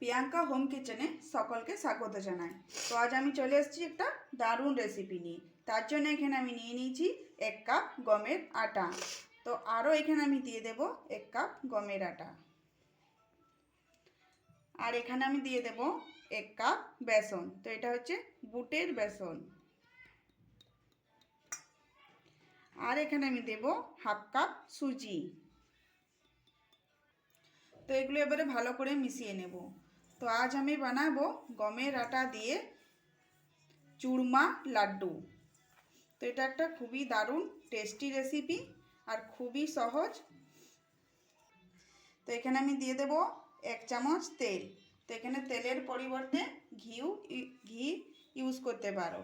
Priyanka home কিচেনে সকলকে স্বাগত জানাই। তো আজ আমি চলে এসেছি একটা দারুণ রেসিপি নিয়ে। তার জন্য এখানে আমি নিয়ে নিয়েছি 1 কাপ গমের আটা। তো আরও এখানে আমি দিয়ে দেব 1 কাপ গমের আটা। আর এখানে আমি দিয়ে দেব 1 কাপ বেসন। তো এটা হচ্ছে বুটের বেসন। আর এখানে আমি দেব 1/2 কাপ সুজি। তো এগুলো এবারে ভালো করে মিশিয়ে নেব। তো আজ আমি বানাবো গমের আটা দিয়ে চুরমা লাড্ডু। তো এটা একটা খুবই দারুণ টেস্টি রেসিপি আর খুবই সহজ। তো এখানে আমি দিয়ে দেব 1 চামচ তেল। তো এখানে তেলের পরিবর্তে ঘি ইউজ করতে পারো।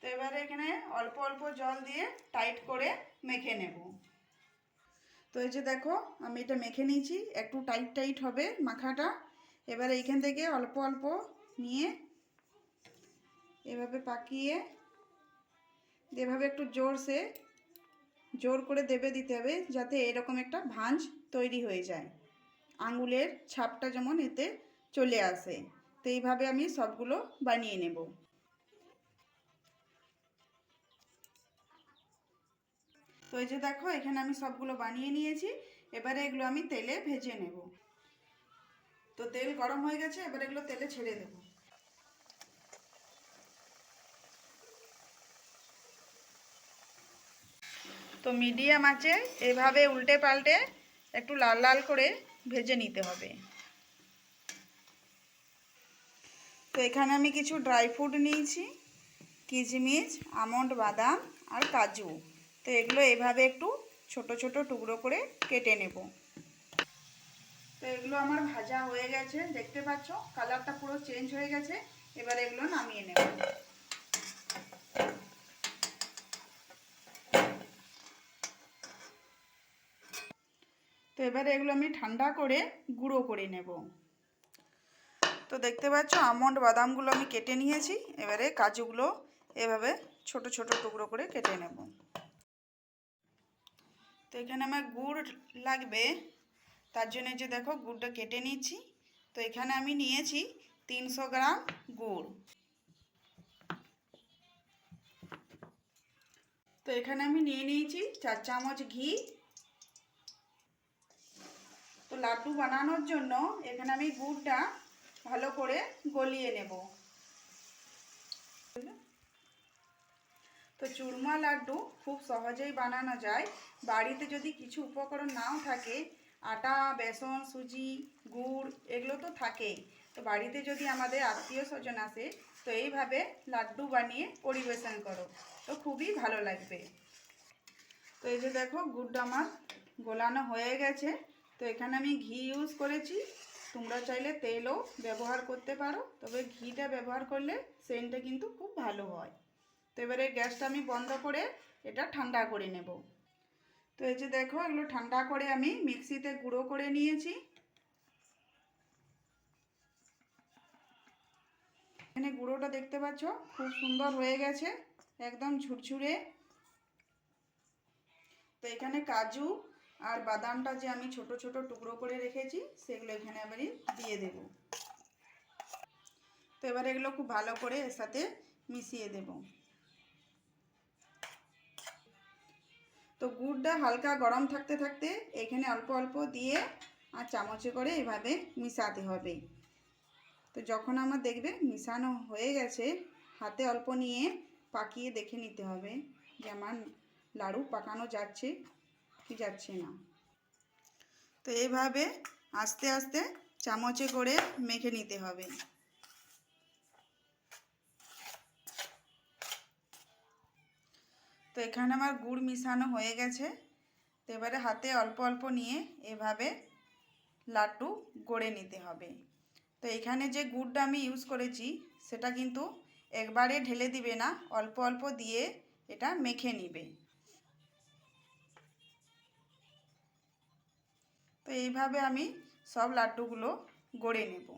তো এবারে এখানে অল্প অল্প জল দিয়ে টাইট করে মেখে নেব। তো এই যে দেখো আমি এটা মেখে নিয়েছি, একটু টাইট টাইট হবে মাখাটা। এবারে এইখান থেকে অল্প অল্প নিয়ে এভাবে পাকিয়ে এভাবে একটু জোর করে দিতে হবে, যাতে এরকম একটা ভাঁজ তৈরি হয়ে যায়, আঙুলের ছাপটা যেমন এতে চলে আসে। তো এইভাবে আমি সবগুলো বানিয়ে নেব। তো এই যে দেখো এখানে আমি সবগুলো বানিয়ে নিয়েছি। এবারে এগুলো আমি তেলে ভেজে নেব। তো তেল গরম হয়ে গেছে, এবারে এগুলো তেলে ছেড়ে দেব। তো মিডিয়াম আঁচে এভাবে উল্টে পাল্টে একটু লাল লাল করে ভেজে নিতে হবে। তো এখানে আমি কিছু ড্রাই ফ্রুট নিয়েছি, কিশমিশ, আমন্ড, বাদাম আর কাজু। তো এগুলো এভাবে একটু ছোট ছোট টুকরো করে কেটে নেব। তো এগুলো আমার ভাজা হয়ে গেছে, দেখতে পাচ্ছ কালারটা পুরো চেঞ্জ হয়ে গেছে। এবার এগুলো নামিয়ে নেব। তো এবারে এগুলো আমি ঠান্ডা করে গুঁড়ো করে নেব। তো দেখতে পাচ্ছ আমন্ড বাদামগুলো আমি কেটে নিয়েছি। এবারে কাজুগুলো এভাবে ছোট ছোট টুকরো করে কেটে নেব। তো এখানে আমার গুড় লাগবে, তার জন্য যে দেখো গুড়টা কেটে নিচ্ছি। তো এখানে আমি নিয়েছি 300 গ্রাম গুড়। তো এখানে আমি নিয়ে নিয়েছি 4 চামচ ঘি। তো লাড্ডু বানানোর জন্য এখানে আমি গুড়টা ভালো করে গলিয়ে নেব। তো চুরমা লাড্ডু খুব সহজেই বানানো যায়। বাড়িতে যদি কিছু উপকরণ নাও থাকে, আটা, বেসন, সুজি, গুড় এগুলো তো থাকেই। তো বাড়িতে যদি আমাদের আত্মীয় স্বজন আসে, তো এইভাবে লাড্ডু বানিয়ে পরিবেশন করো, তো খুবই ভালো লাগবে। তো এই যে দেখো গুড়টা আমার গোলানো হয়ে গেছে। তো এখানে আমি ঘি ইউজ করেছি, তোমরা চাইলে তেলও ব্যবহার করতে পারো, তবে ঘিটা ব্যবহার করলে সেন্টটা কিন্তু খুব ভালো হয়। তো এবারে গ্যাসটা আমি বন্ধ করে এটা ঠান্ডা করে নেব। তো এই যে দেখো এগুলো ঠান্ডা করে আমি মিক্সিতে গুঁড়ো করে নিয়েছি। এখানে গুঁড়োটা দেখতে পাচ্ছ খুব সুন্দর হয়ে গেছে, একদম ঝুরঝুরে। তো এখানে কাজু আর বাদামটা যে আমি ছোট ছোট টুকরো করে রেখেছি, সেগুলো এখানে এবারে দিয়ে দেব। তো এবারে এগুলো খুব ভালো করে এর সাথে মিশিয়ে দেব। তো গুড়টা হালকা গরম থাকতে থাকতে এখানে অল্প অল্প দিয়ে আর চামচে করে এভাবে মিশাতে হবে। তো যখন আমার দেখবে মিশানো হয়ে গেছে, হাতে অল্প নিয়ে পাকিয়ে দেখে নিতে হবে যে আমার লাড়ু পাকানো যাচ্ছে কি যাচ্ছে না। তো এইভাবে আস্তে আস্তে চামচে করে মেখে নিতে হবে। তো এখানে আমার গুড় মিশানো হয়ে গেছে। তো এবারে হাতে অল্প অল্প নিয়ে এভাবে লাড্ডু গড়ে নিতে হবে। তো এখানে যে গুড়টা আমি ইউজ করেছি সেটা কিন্তু একবারে ঢেলে দিবে না, অল্প অল্প দিয়ে এটা মেখে নিবে। তো এইভাবে আমি সব লাড্ডুগুলো গড়ে নেব।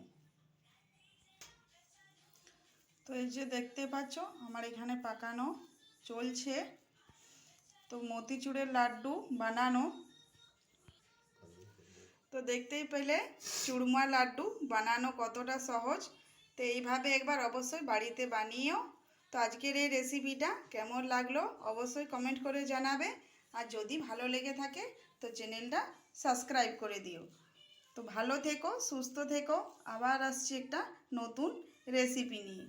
তো এই যে দেখতে পাচ্ছ আমার এখানে পাকানো চলছে। তো মতিচুরের লাড্ডু বানানো। তো তো দেখতেই পেলে চুরমা লাড্ডু বানানো কতটা সহজ। তো এইভাবে একবার অবশ্যই বাড়িতে বানিয়েও। তো আজকের এই রেসিপিটা কেমন লাগলো অবশ্যই কমেন্ট করে জানাবে। আর যদি ভালো লেগে থাকে তো চ্যানেলটা সাবস্ক্রাইব করে দিও। তো ভালো থেকো, সুস্থ থেকো। আবার আসছি একটা নতুন রেসিপি নিয়ে।